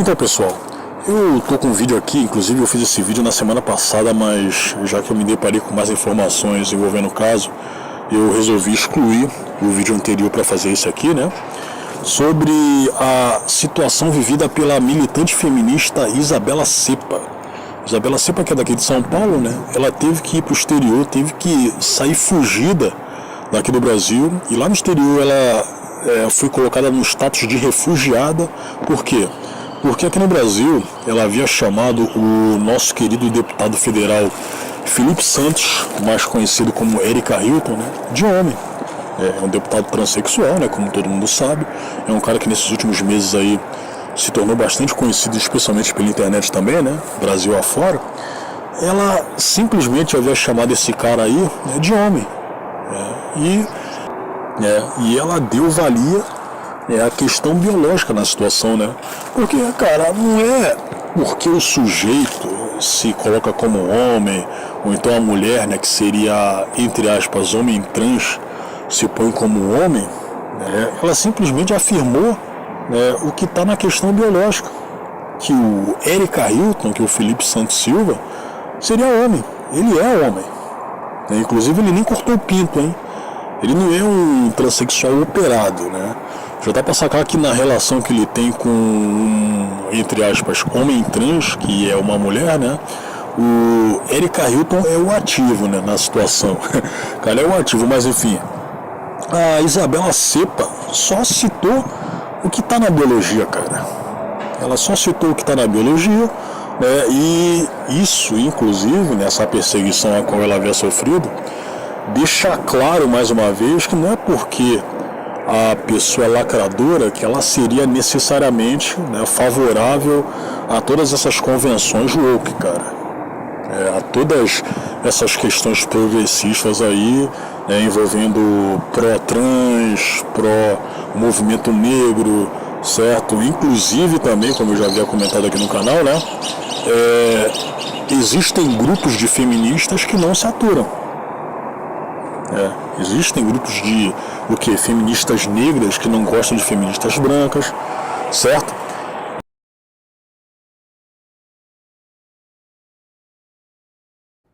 Então, pessoal, eu tô com um vídeo aqui, inclusive eu fiz esse vídeo na semana passada, mas já que eu me deparei com mais informações envolvendo o caso, eu resolvi excluir o vídeo anterior para fazer esse aqui, né? Sobre a situação vivida pela militante feminista Isabela Cepa. Isabela Cepa, que é daqui de São Paulo, né? Ela teve que ir pro exterior, teve que sair fugida daqui do Brasil, e lá no exterior ela foi colocada no status de refugiada. Por quê? Porque aqui no Brasil ela havia chamado o nosso querido deputado federal Felipe Santos, mais conhecido como Erika Hilton, né, de homem. É um deputado transexual, né, como todo mundo sabe. É um cara que nesses últimos meses aí se tornou bastante conhecido, especialmente pela internet também, né, Brasil afora. Ela simplesmente havia chamado esse cara aí, né, de homem. E ela deu valia a questão biológica na situação, né? Porque, cara, não é porque o sujeito se coloca como homem, ou então a mulher, né, que seria, entre aspas, homem trans, se põe como homem, né? Ela simplesmente afirmou, né, o que está na questão biológica, que o Erika Hilton, que é o Felipe Santos Silva, seria homem. Ele é homem, né? Inclusive ele nem cortou o pinto, hein? Ele não é um transexual operado, né? Já dá pra sacar que na relação que ele tem com entre aspas, homem trans, que é uma mulher, né? O Erika Hilton é o ativo, né, na situação. Cara, é o ativo, mas enfim. A Isabela Cepa só citou o que tá na biologia, cara. Ela só citou o que tá na biologia, né? E isso, inclusive, nessa perseguição a qual ela havia sofrido, deixa claro mais uma vez que não é porque a pessoa é lacradora que ela seria necessariamente, né, favorável a todas essas convenções woke, cara. A todas essas questões progressistas aí, né, envolvendo pró-trans, pró-movimento negro, certo? Inclusive também, como eu já havia comentado aqui no canal, né, existem grupos de feministas que não se aturam. Existem grupos de feministas negras que não gostam de feministas brancas, certo?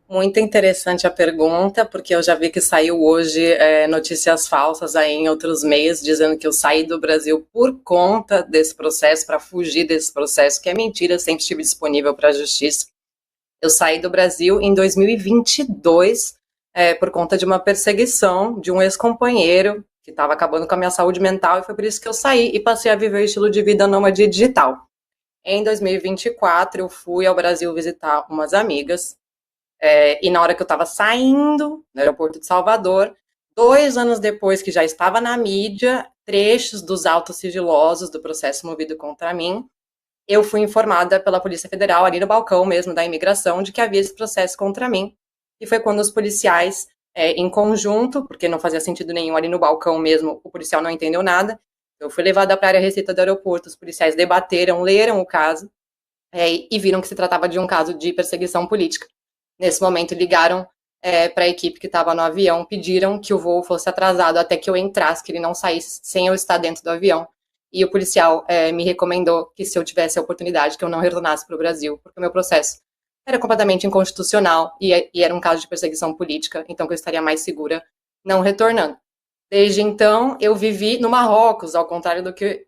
Muito interessante a pergunta, porque eu já vi que saiu hoje notícias falsas aí em outros meios, dizendo que eu saí do Brasil por conta desse processo, para fugir desse processo, que é mentira, eu sempre estive disponível para a justiça. Eu saí do Brasil em 2022 por conta de uma perseguição de um ex-companheiro que estava acabando com a minha saúde mental, e foi por isso que eu saí e passei a viver o estilo de vida nômade digital. Em 2024, eu fui ao Brasil visitar umas amigas, e na hora que eu estava saindo do aeroporto de Salvador, 2 anos depois que já estava na mídia, trechos dos autos sigilosos do processo movido contra mim, eu fui informada pela Polícia Federal, ali no balcão mesmo da imigração, de que havia esse processo contra mim. E foi quando os policiais, em conjunto, porque não fazia sentido nenhum ali no balcão mesmo, o policial não entendeu nada, eu fui levada para a área restrita do aeroporto, os policiais debateram, leram o caso, e viram que se tratava de um caso de perseguição política. Nesse momento, ligaram para a equipe que estava no avião, pediram que o voo fosse atrasado até que eu entrasse, que ele não saísse sem eu estar dentro do avião. E o policial me recomendou que, se eu tivesse a oportunidade, que eu não retornasse para o Brasil, porque o meu processo era completamente inconstitucional e era um caso de perseguição política, então que eu estaria mais segura não retornando. Desde então, eu vivi no Marrocos, ao contrário do que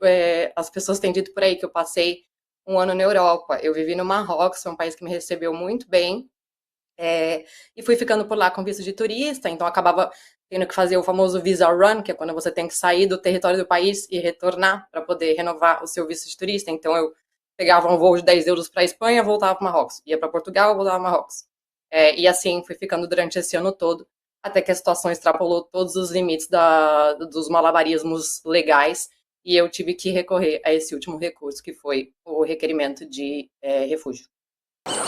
as pessoas têm dito por aí, que eu passei um ano na Europa. Eu vivi no Marrocos, foi um país que me recebeu muito bem, e fui ficando por lá com visto de turista, então acabava tendo que fazer o famoso visa run, que é quando você tem que sair do território do país e retornar para poder renovar o seu visto de turista. Então eu pegava um voo de 10 euros para a Espanha, voltava para Marrocos, ia para Portugal, voltava para Marrocos. E assim fui ficando durante esse ano todo, até que a situação extrapolou todos os limites dos malabarismos legais, e eu tive que recorrer a esse último recurso, que foi o requerimento de refúgio.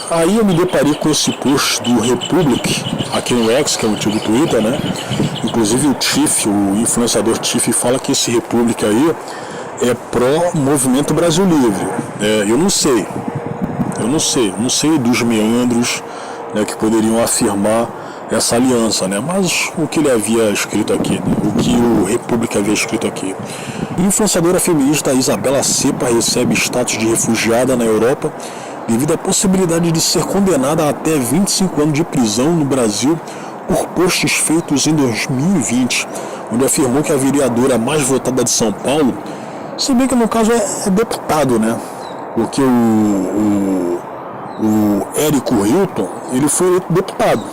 Aí eu me deparei com esse post do Republic, aqui no X, que é o antigo Twitter, né? Inclusive o Tiff, o influenciador Tiff, fala que esse Republic aí é pró-movimento Brasil Livre. Eu não sei dos meandros, né, que poderiam afirmar essa aliança, né? Mas o que ele havia escrito aqui, né? O que o República havia escrito aqui. A influenciadora feminista Isabela Cepa recebe status de refugiada na Europa devido à possibilidade de ser condenada a até 25 anos de prisão no Brasil por posts feitos em 2020, onde afirmou que a vereadora mais votada de São Paulo, se bem que no caso é deputado, né? Porque o Érico Hilton, ele foi eleito deputado.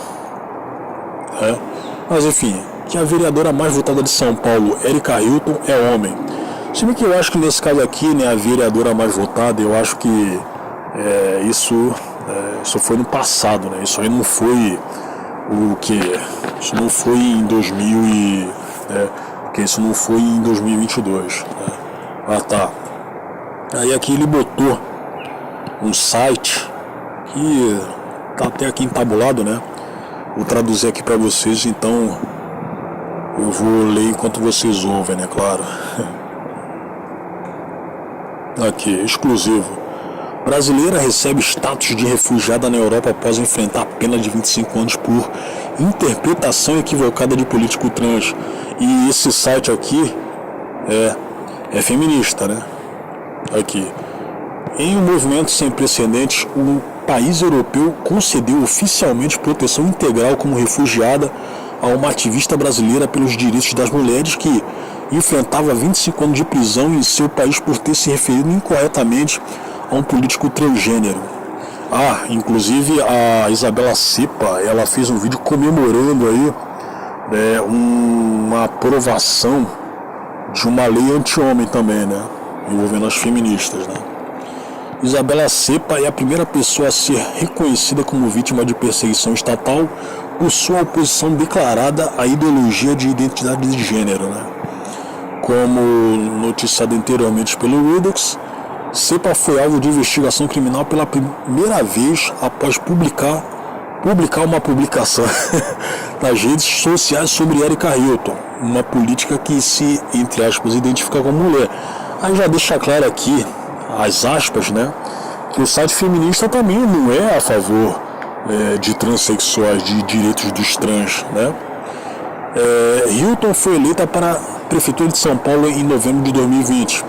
Mas enfim, que a vereadora mais votada de São Paulo, Érica Hilton, é homem. Se bem que eu acho que nesse caso aqui, né, a vereadora mais votada, eu acho que isso foi no passado, né? Isso aí não foi o que? Isso não foi em 2000 porque isso não foi em 2022. Né? Ah, tá. Aí aqui ele botou um site que tá até aqui entabulado, né? Vou traduzir aqui para vocês, então eu vou ler enquanto vocês ouvem, né? Claro. Aqui, exclusivo. Brasileira recebe status de refugiada na Europa após enfrentar pena de 25 anos por interpretação equivocada de político trans. E esse site aqui é feminista, né? Aqui. Em um movimento sem precedentes, o país europeu concedeu oficialmente proteção integral como refugiada a uma ativista brasileira pelos direitos das mulheres que enfrentava 25 anos de prisão em seu país por ter se referido incorretamente a um político transgênero. Inclusive a Isabela Cepa, ela fez um vídeo comemorando aí uma aprovação de uma lei anti-homem também, né? Envolvendo as feministas, né? Isabela Cepa é a primeira pessoa a ser reconhecida como vítima de perseguição estatal por sua oposição declarada à ideologia de identidade de gênero, né? Como noticiado anteriormente pelo Redox, Cepa foi alvo de investigação criminal pela primeira vez após publicar uma publicação nas redes sociais sobre Érica Hilton, uma política que se, entre aspas, identifica como mulher. Aí já deixa claro aqui, as aspas, né, que o site feminista também não é a favor de transexuais, de direitos dos trans, né? Hilton foi eleita para a Prefeitura de São Paulo em novembro de 2020,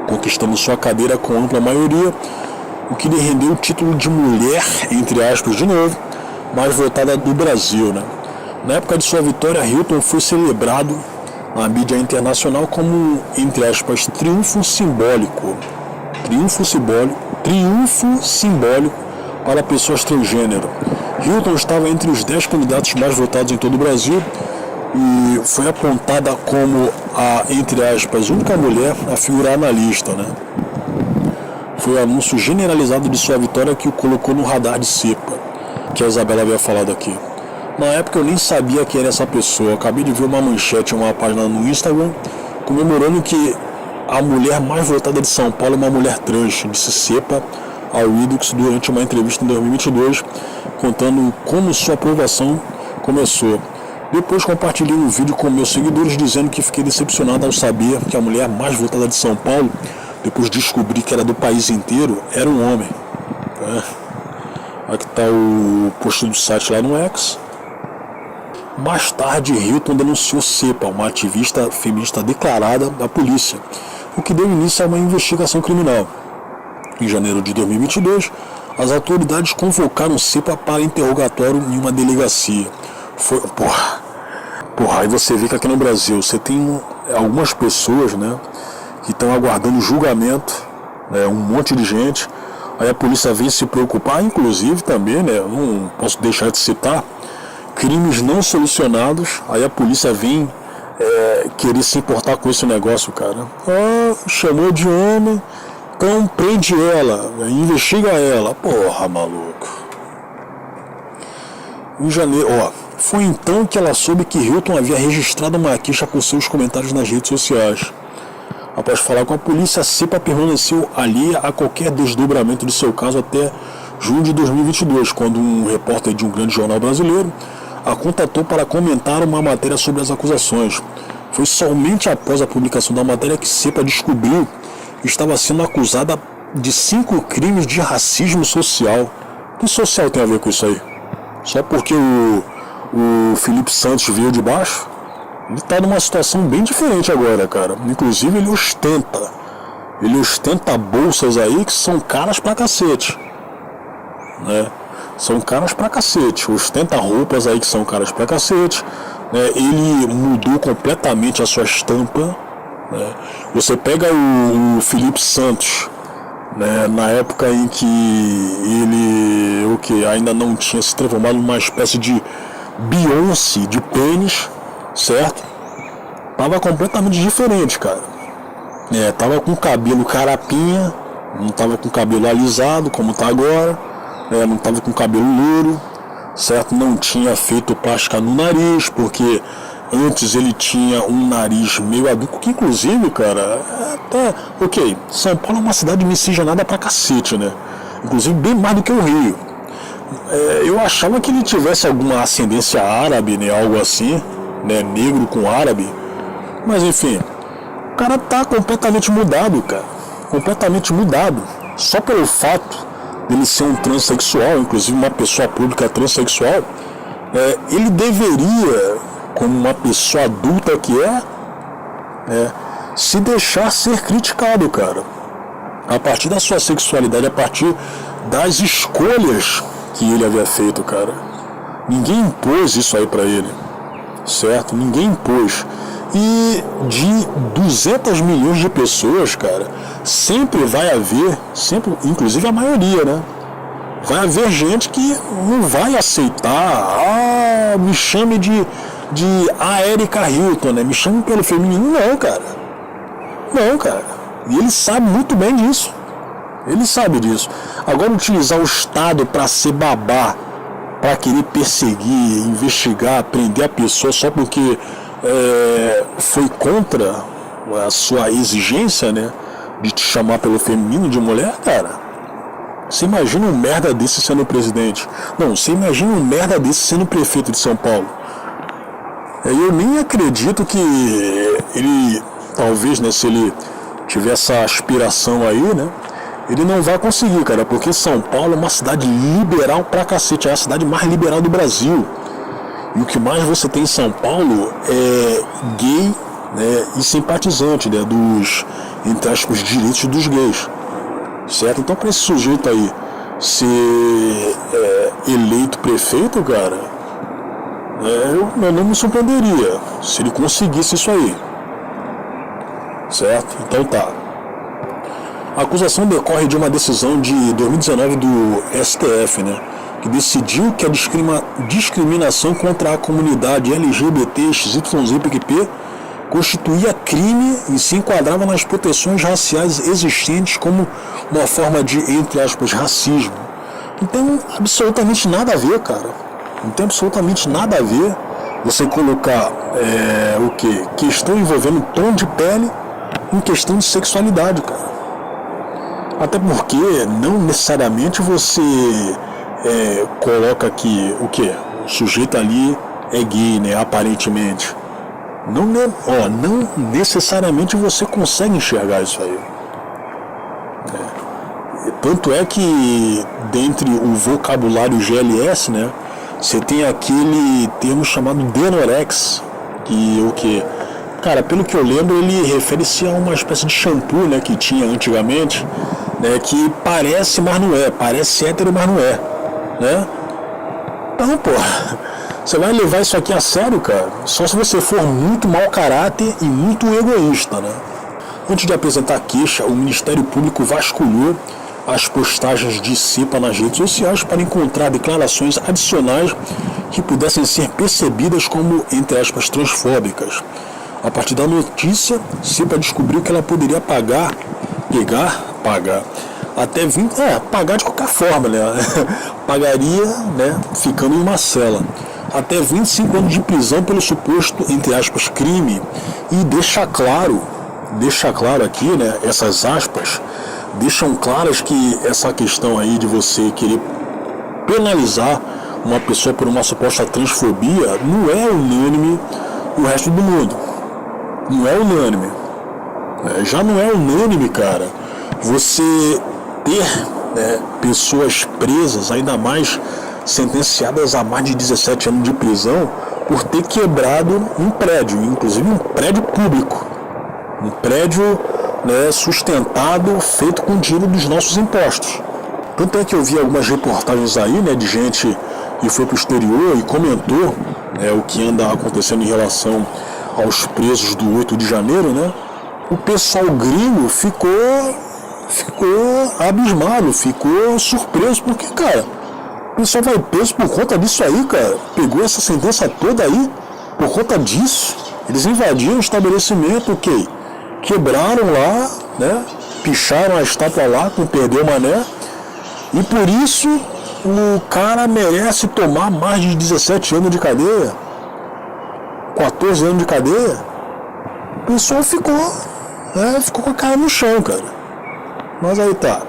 conquistando sua cadeira com ampla maioria, o que lhe rendeu o título de mulher, entre aspas, de novo, mais votada do Brasil, né? Na época de sua vitória, Hilton foi celebrado na mídia internacional como, entre aspas, triunfo simbólico para pessoas transgênero. Hilton estava entre os 10 candidatos mais votados em todo o Brasil e foi apontada como a, entre aspas, única mulher a figurar na lista, né? Foi o anúncio generalizado de sua vitória que o colocou no radar de Cepa, que a Isabela havia falado aqui. Na época eu nem sabia quem era essa pessoa. Eu acabei de ver uma manchete em uma página no Instagram comemorando que a mulher mais votada de São Paulo é uma mulher trans, disse Cepa ao Redox durante uma entrevista em 2022, contando como sua aprovação começou. Depois compartilhei um vídeo com meus seguidores dizendo que fiquei decepcionado ao saber que a mulher mais votada de São Paulo, depois de descobrir que era do país inteiro, era um homem. Aqui está o post do site lá no X. Mais tarde, Hilton denunciou Cepa, uma ativista feminista declarada da polícia, o que deu início a uma investigação criminal. Em janeiro de 2022, as autoridades convocaram Cepa para interrogatório em uma delegacia. Aí você vê que aqui no Brasil você tem algumas pessoas, né, que estão aguardando julgamento, né, um monte de gente. Aí a polícia vem se preocupar, inclusive também, né, não posso deixar de citar, crimes não solucionados. Aí a polícia vem querer se importar com esse negócio, cara. Chamou de homem, então prende ela, investiga ela. Porra, maluco. Em janeiro, foi então que ela soube que Hilton havia registrado uma queixa por seus comentários nas redes sociais. Após falar com a polícia, a Cepa permaneceu alheia a qualquer desdobramento de seu caso até junho de 2022, quando um repórter de um grande jornal brasileiro a contatou para comentar uma matéria sobre as acusações. Foi somente após a publicação da matéria que Cepa descobriu que estava sendo acusada de 5 crimes de racismo social. O que social tem a ver com isso aí? Só porque o Felipe Santos veio de baixo, ele está numa situação bem diferente agora, cara. Inclusive ele ostenta bolsas aí que são caras pra cacete, né? São caras pra cacete, ostenta roupas aí que são caras pra cacete, né? Ele mudou completamente a sua estampa, né? Você pega o Felipe Santos, né, na época em que ele ainda não tinha se transformado numa espécie de Beyoncé de pênis, certo? Tava completamente diferente, cara. Tava com cabelo carapinha, não tava com cabelo alisado como tá agora, não tava com cabelo louro, certo? Não tinha feito plástica no nariz, porque antes ele tinha um nariz meio adulto, que inclusive, cara, São Paulo é uma cidade miscigenada pra cacete, né? Inclusive bem mais do que o Rio. Eu achava que ele tivesse alguma ascendência árabe, né? Algo assim, né? Negro com árabe. Mas enfim, o cara tá completamente mudado, cara. Completamente mudado. Só pelo fato dele ser um transexual, inclusive uma pessoa pública transexual, ele deveria, como uma pessoa adulta que se deixar ser criticado, cara. A partir da sua sexualidade, a partir das escolhas que ele havia feito, cara. Ninguém impôs isso aí pra ele, certo? Ninguém impôs. E de 200 milhões de pessoas, cara, sempre vai haver, inclusive a maioria, né? Vai haver gente que não vai aceitar. Me chame de a Erika Hilton, né? Me chame pelo feminino. Não, cara. Não, cara. E ele sabe muito bem disso. Ele sabe disso. Agora, utilizar o Estado para ser babá, para querer perseguir, investigar, prender a pessoa só porque foi contra a sua exigência, né, de te chamar pelo feminino de mulher, cara. Você imagina um merda desse sendo presidente? Não, você imagina um merda desse sendo prefeito de São Paulo? Eu nem acredito que ele, talvez, né, se ele tiver essa aspiração aí, né, ele não vai conseguir, cara, porque São Paulo é uma cidade liberal pra cacete, é a cidade mais liberal do Brasil. E o que mais você tem em São Paulo é gay, né, e simpatizante, né, dos, entre aspas, direitos dos gays, certo? Então, para esse sujeito aí ser eleito prefeito, cara, eu não me surpreenderia se ele conseguisse isso aí, certo? Então tá. A acusação decorre de uma decisão de 2019 do STF, né, que decidiu que a discriminação contra a comunidade LGBT, XYZ, PQP constituía crime e se enquadrava nas proteções raciais existentes como uma forma de, entre aspas, racismo. Não tem absolutamente nada a ver, cara. Não tem absolutamente nada a ver você colocar questão envolvendo tom de pele em questão de sexualidade, cara. Até porque não necessariamente você coloca que o sujeito ali é gay, né, aparentemente. Não necessariamente você consegue enxergar isso aí. Tanto é que dentre o vocabulário GLS, né, você tem aquele termo chamado denorex, que cara, pelo que eu lembro, ele refere-se a uma espécie de shampoo, né, que tinha antigamente, né, que parece, mas não é, parece hétero, mas não é, né? Então, pô, você vai levar isso aqui a sério, cara, só se você for muito mau caráter e muito egoísta, né? Antes de apresentar a queixa, o Ministério Público vasculhou as postagens de Cipa nas redes sociais para encontrar declarações adicionais que pudessem ser percebidas como, entre aspas, transfóbicas. A partir da notícia, Cipa descobriu que ela poderia pagar até 20, pagar de qualquer forma, né? Pagaria, né, ficando em uma cela, até 25 anos de prisão pelo suposto, entre aspas, crime. E deixa claro aqui, né, essas aspas deixam claras que essa questão aí de você querer penalizar uma pessoa por uma suposta transfobia não é unânime no resto do mundo. Não é unânime. Já não é unânime, cara, você ter, né, pessoas presas, ainda mais sentenciadas a mais de 17 anos de prisão por ter quebrado um prédio, inclusive um prédio público, um prédio, né, sustentado, feito com dinheiro dos nossos impostos. Tanto é que eu vi algumas reportagens aí, né, de gente que foi para o exterior e comentou, né, o que anda acontecendo em relação aos presos do 8 de janeiro, né? O pessoal gringo ficou abismado, ficou surpreso, porque, cara, o pessoal vai preso por conta disso aí, cara. Pegou essa sentença toda aí por conta disso. Eles invadiram o estabelecimento, ok? Quebraram lá, né? Picharam a estátua lá, com perdeu mané. E por isso o cara merece tomar mais de 17 anos de cadeia. 14 anos de cadeia. O pessoal ficou com a cara no chão, cara. Mas aí tá.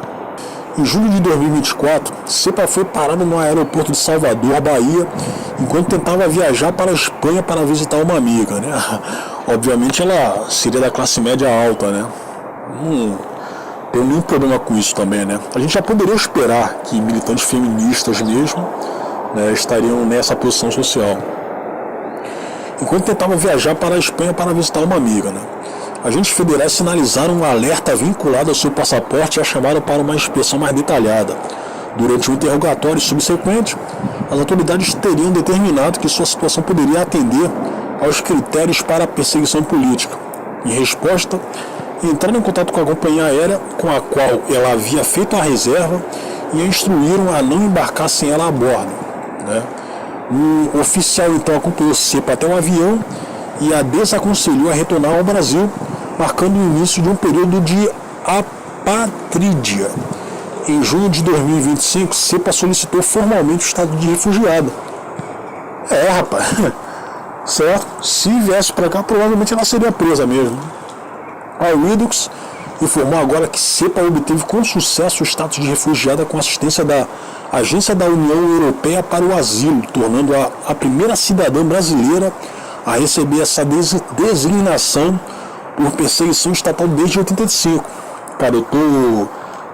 Em julho de 2024, Cepa foi parada no aeroporto de Salvador, Bahia, enquanto tentava viajar para a Espanha para visitar uma amiga, né? Obviamente ela seria da classe média alta, né? Não tem nenhum problema com isso também, né? A gente já poderia esperar que militantes feministas mesmo, né, estariam nessa posição social. Enquanto tentava viajar para a Espanha para visitar uma amiga, né? Agentes federais sinalizaram um alerta vinculado ao seu passaporte e a chamaram para uma inspeção mais detalhada. Durante um interrogatório subsequente, as autoridades teriam determinado que sua situação poderia atender aos critérios para a perseguição política. Em resposta, entraram em contato com a companhia aérea com a qual ela havia feito a reserva e a instruíram a não embarcar sem ela a bordo, né? Um oficial então acompanhou Cepa até um avião e a desaconselhou a retornar ao Brasil, marcando o início de um período de apatrídia. Em junho de 2025, Cepa solicitou formalmente o estado de refugiada. Rapaz, certo? Se viesse para cá, provavelmente ela seria presa mesmo. A Redux informou agora que Cepa obteve com sucesso o status de refugiada com assistência da Agência da União Europeia para o Asilo, tornando-a a primeira cidadã brasileira a receber essa designação por perseguição estatal desde 85. Cara, o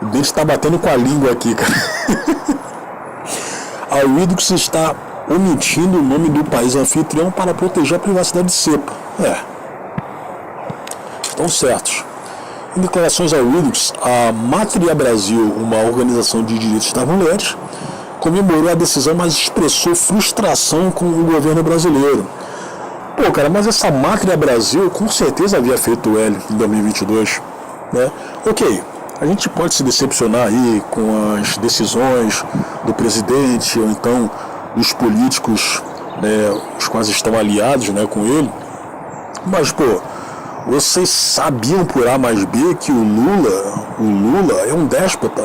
dente está batendo com a língua aqui, cara. A Redux está omitindo o nome do país anfitrião para proteger a privacidade de Cepa. Estão certos. Em declarações ao Redux, a Mátria Brasil, uma organização de direitos das mulheres, comemorou a decisão, mas expressou frustração com o governo brasileiro. Pô, cara, mas essa Mátria Brasil com certeza havia feito o L em 2022, né? Ok, a gente pode se decepcionar aí com as decisões do presidente ou então dos políticos, né, os quais estão aliados, né, com ele, mas, pô, vocês sabiam por A mais B que o Lula é um déspota?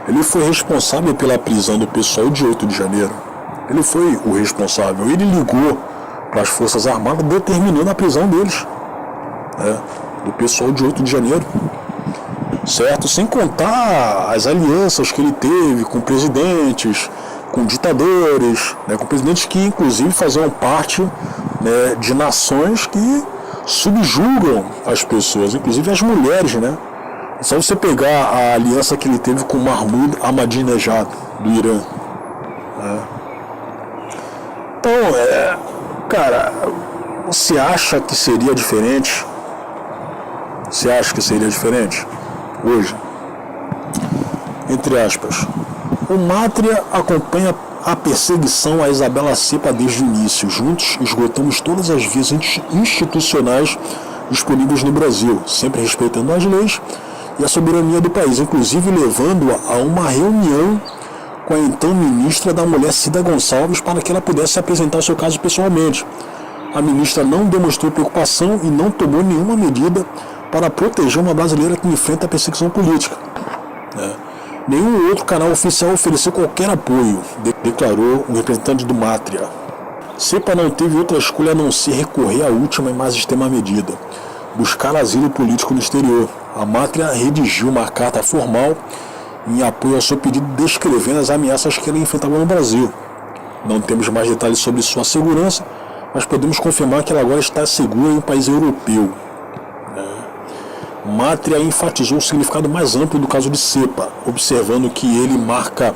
Ele foi responsável pela prisão do pessoal de 8 de janeiro. Ele foi o responsável. Ele ligou para as Forças Armadas determinando a prisão deles, do pessoal de 8 de janeiro. Certo? Sem contar as alianças que ele teve com presidentes, com ditadores, né, com presidentes que inclusive faziam parte, né, de nações que subjugam as pessoas, inclusive as mulheres, né? É só você pegar a aliança que ele teve com Mahmoud Ahmadinejad, do Irã. Então, cara, você acha que seria diferente? Você acha que seria diferente hoje? Entre aspas, o Mátria acompanha a perseguição a Isabela Cepa desde o início. Juntos, esgotamos todas as vias institucionais disponíveis no Brasil, sempre respeitando as leis e a soberania do país, inclusive levando-a a uma reunião com a então ministra da Mulher, Cida Gonçalves, para que ela pudesse apresentar o seu caso pessoalmente. A ministra não demonstrou preocupação e não tomou nenhuma medida para proteger uma brasileira que enfrenta a perseguição política. Nenhum outro canal oficial ofereceu qualquer apoio, declarou um representante do Mátria. Cepa não teve outra escolha a não ser recorrer à última e mais extrema medida, buscar asilo político no exterior. A Mátria redigiu uma carta formal em apoio ao seu pedido, descrevendo as ameaças que ela enfrentava no Brasil. Não temos mais detalhes sobre sua segurança, mas podemos confirmar que ela agora está segura em um país europeu. Mátria enfatizou o significado mais amplo do caso de Cepa, observando que ele marca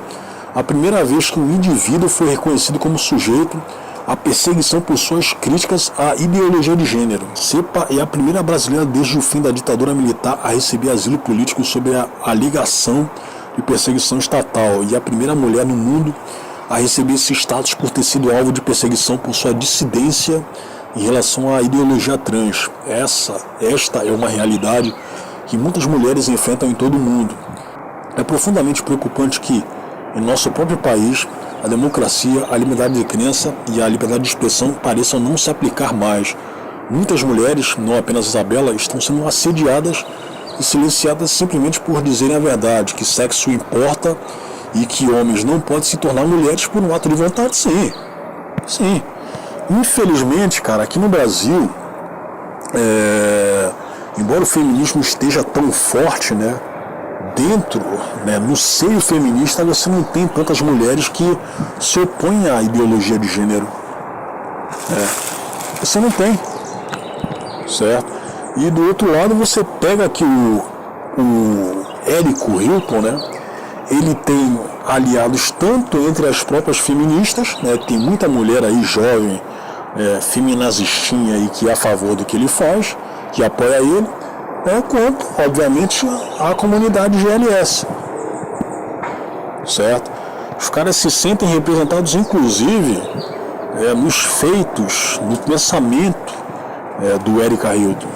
a primeira vez que um indivíduo foi reconhecido como sujeito à perseguição por suas críticas à ideologia de gênero. Cepa é a primeira brasileira desde o fim da ditadura militar a receber asilo político sob a alegação de perseguição estatal e a primeira mulher no mundo a receber esse status por ter sido alvo de perseguição por sua dissidência em relação à ideologia trans. Esta é uma realidade que muitas mulheres enfrentam em todo o mundo. É profundamente preocupante que, em nosso próprio país, a democracia, a liberdade de crença e a liberdade de expressão pareçam não se aplicar mais. Muitas mulheres, não apenas Isabela, estão sendo assediadas e silenciadas simplesmente por dizerem a verdade, que sexo importa e que homens não podem se tornar mulheres por um ato de vontade, sim. Sim. Infelizmente, cara, aqui no Brasil, embora o feminismo esteja tão forte, né, dentro, né, no seio feminista, você não tem tantas mulheres que se opõem à ideologia de gênero. Você não tem, certo? E do outro lado você pega aqui o Érico Hilton, né? Ele tem aliados tanto entre as próprias feministas, né? Tem muita mulher aí jovem, feminazistinha aí que é a favor do que ele faz, que apoia ele, quanto, obviamente, a comunidade GLS, certo? Os caras se sentem representados, inclusive, nos feitos, no pensamento do Érico Hilton.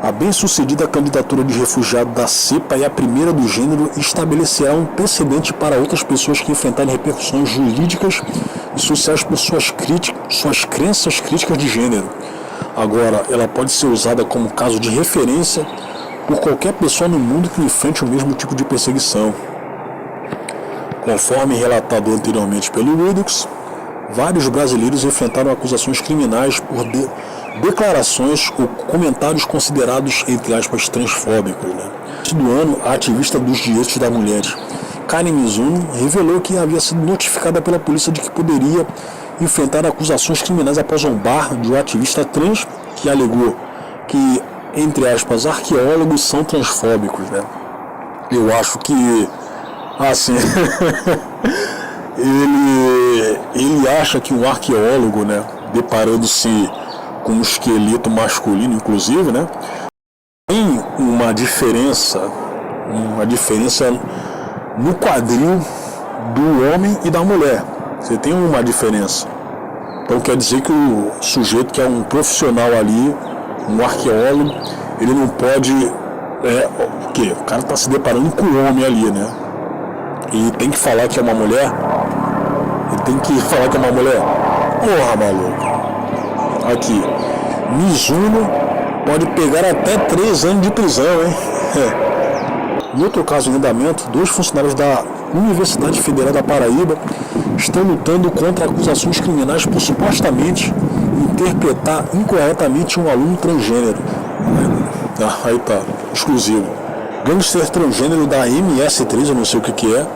A bem-sucedida candidatura de refugiado da Cepa é a primeira do gênero e estabelecerá um precedente para outras pessoas que enfrentarem repercussões jurídicas e sociais por suas crenças críticas de gênero. Agora, ela pode ser usada como caso de referência por qualquer pessoa no mundo que enfrente o mesmo tipo de perseguição. Conforme relatado anteriormente pelo Wildox, vários brasileiros enfrentaram acusações criminais por declarações ou comentários considerados, entre aspas, transfóbicos. No ano, a ativista dos direitos da mulher, Karen Mizuno, revelou que havia sido notificada pela polícia de que poderia enfrentar acusações criminais após zombar de um ativista trans que alegou que, entre aspas, arqueólogos são transfóbicos. Eu acho que, assim, ele acha que um arqueólogo, deparando-se com um esqueleto masculino, inclusive, tem uma diferença no quadril do homem e da mulher. Você tem uma diferença. Então quer dizer que o sujeito que é um profissional ali, um arqueólogo, ele não pode... o quê? O cara está se deparando com o homem ali, E tem que falar que é uma mulher? Porra, maluco. Aqui. Mizuno pode pegar até 3 anos de prisão, hein? Em outro caso em andamento, 2 funcionários da Universidade Federal da Paraíba estão lutando contra acusações criminais por supostamente interpretar incorretamente um aluno transgênero. Aí tá, exclusivo. Gangster transgênero da MS3, eu não sei o que é,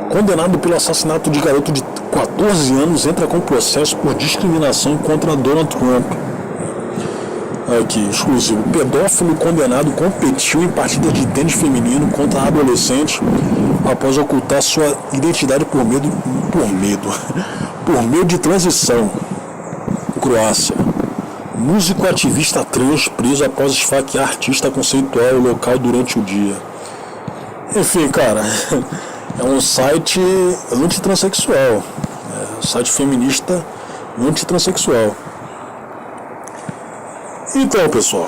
condenado pelo assassinato de garoto de 14 anos, entra com processo por discriminação contra Donald Trump. Aqui, exclusivo. Pedófilo condenado competiu em partidas de tênis feminino contra adolescentes após ocultar sua identidade por meio de transição. Croácia. Músico ativista trans preso após esfaquear artista conceitual local durante o dia. Enfim, cara, é um site antitransexual. Site feminista antitransexual. Então, pessoal,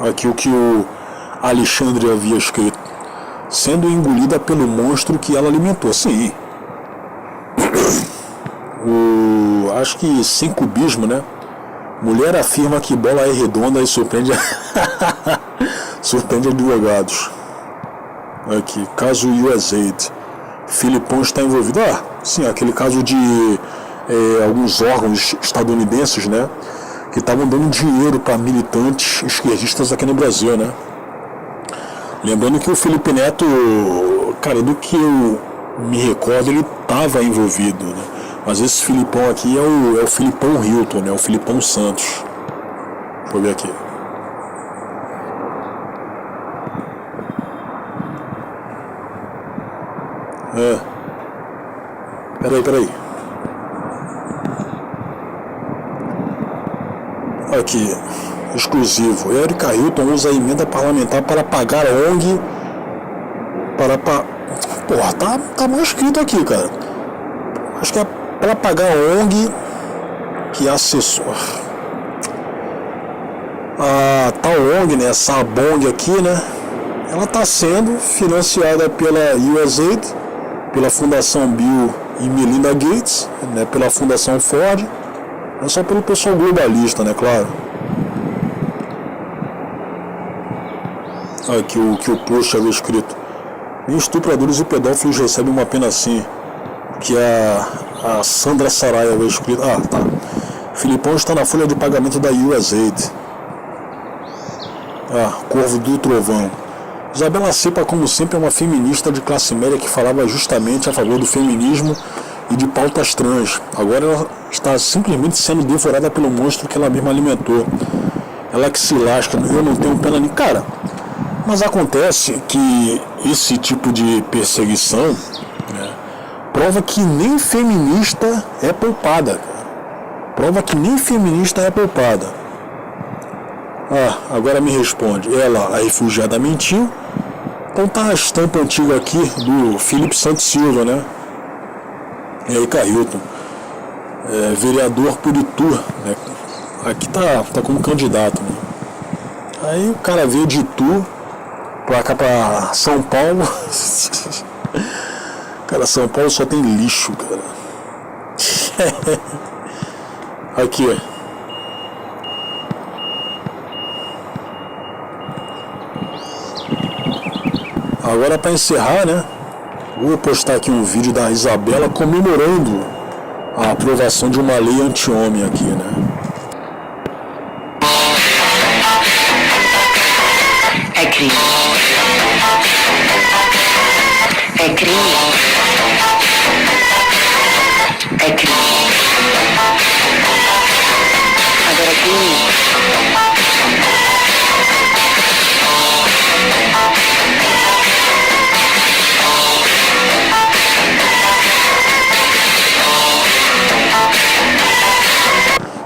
aqui o que o Alexandre havia escrito: sendo engolida pelo monstro que ela alimentou. Sim. Acho que sem cubismo, Mulher afirma que bola é redonda e surpreende advogados. Aqui, caso USAID. Filipão está envolvido. Sim, aquele caso de alguns órgãos estadunidenses, que estavam dando dinheiro para militantes esquerdistas aqui no Brasil, Lembrando que o Felipe Neto, cara, do que eu me recordo, ele estava envolvido, Mas esse Filipão aqui é o Filipão Hilton, o Filipão Santos. Deixa eu ver aqui. Peraí. Aqui, exclusivo. Erika Hilton usa a emenda parlamentar para pagar a ONG Porra, tá mal escrito aqui, cara. Acho que é para pagar a ONG que é assessor. A tal ONG, né, essa BONG aqui, né, ela está sendo financiada pela USAID, pela Fundação Bill e Melinda Gates, né, pela Fundação Ford, não é só pelo pessoal globalista, né, claro. Aqui o post havia escrito: nem estupradores e pedófilos recebem uma pena assim. Que a Sandra Saraiva havia escrito. Tá. Filipão está na folha de pagamento da USAID. Corvo do Trovão. Isabela Cepa, como sempre, é uma feminista de classe média que falava justamente a favor do feminismo e de pautas trans. Agora ela está simplesmente sendo devorada pelo monstro que ela mesma alimentou. Ela que se lasca, eu não tenho pena nem. Cara, mas acontece que esse tipo de perseguição, né, prova que nem feminista é poupada, cara. Prova que nem feminista é poupada. Agora me responde. Ela, a refugiada, mentiu. Então tá a estampa antiga aqui do Felipe Santos Silva, né? Erika Hilton, vereador por Itu, né? Aqui tá como candidato, né? Aí o cara veio de Itu pra cá, pra São Paulo. Cara, São Paulo só tem lixo, cara. Aqui, agora para encerrar, né? Vou postar aqui um vídeo da Isabela comemorando a aprovação de uma lei anti-homem aqui, né? É crime. É crime. É crime. Agora é crime.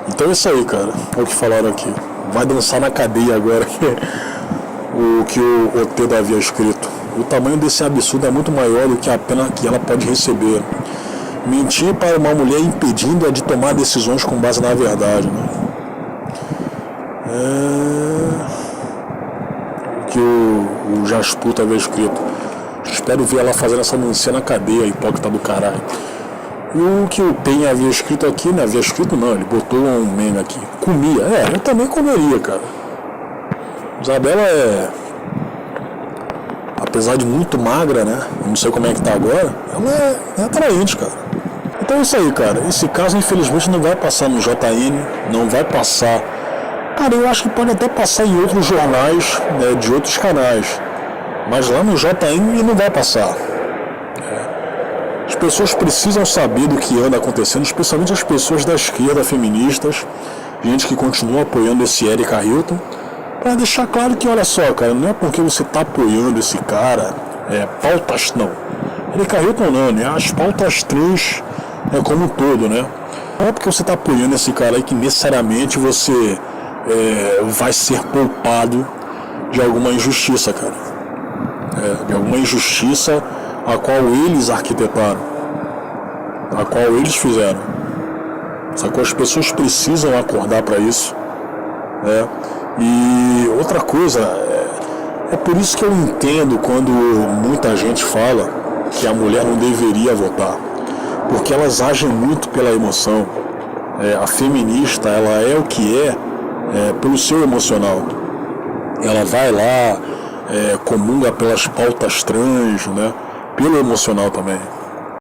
Então é isso aí, cara. É o que falaram aqui. Vai dançar na cadeia agora. O que o Oteda havia escrito. O tamanho desse absurdo é muito maior do que a pena que ela pode receber. Mentir para uma mulher impedindo-a de tomar decisões com base na verdade, né? O que o Jasputa havia escrito. Espero ver ela fazendo essa mancia na cadeia, hipócrita do caralho. E o que o Penha havia escrito aqui, né? Havia escrito não, ele botou um meme aqui. Comia. Eu também comeria, cara. Isabela apesar de muito magra, né? Não sei como é que tá agora. Ela é atraente, cara. Então é isso aí, cara. Esse caso, infelizmente, não vai passar no JN. Não vai passar. Cara, eu acho que pode até passar em outros jornais, né, de outros canais. Mas lá no JN não vai passar. As pessoas precisam saber do que anda acontecendo, especialmente as pessoas da esquerda, feministas, gente que continua apoiando esse Erika Hilton, para deixar claro que, olha só, cara, não é porque você está apoiando esse cara, pautas não. Erika Hilton não, né? As pautas trans como um todo, né? Não é porque você está apoiando esse cara aí que necessariamente você vai ser poupado de alguma injustiça, cara. De alguma injustiça a qual eles arquitetaram, a qual eles fizeram. Sacou? As pessoas precisam acordar para isso, né? E outra coisa, é por isso que eu entendo quando muita gente fala que a mulher não deveria votar, porque elas agem muito pela emoção. A feminista, ela é o que é pelo seu emocional. Ela vai lá, comunga pelas pautas trans, né? Pelo emocional também.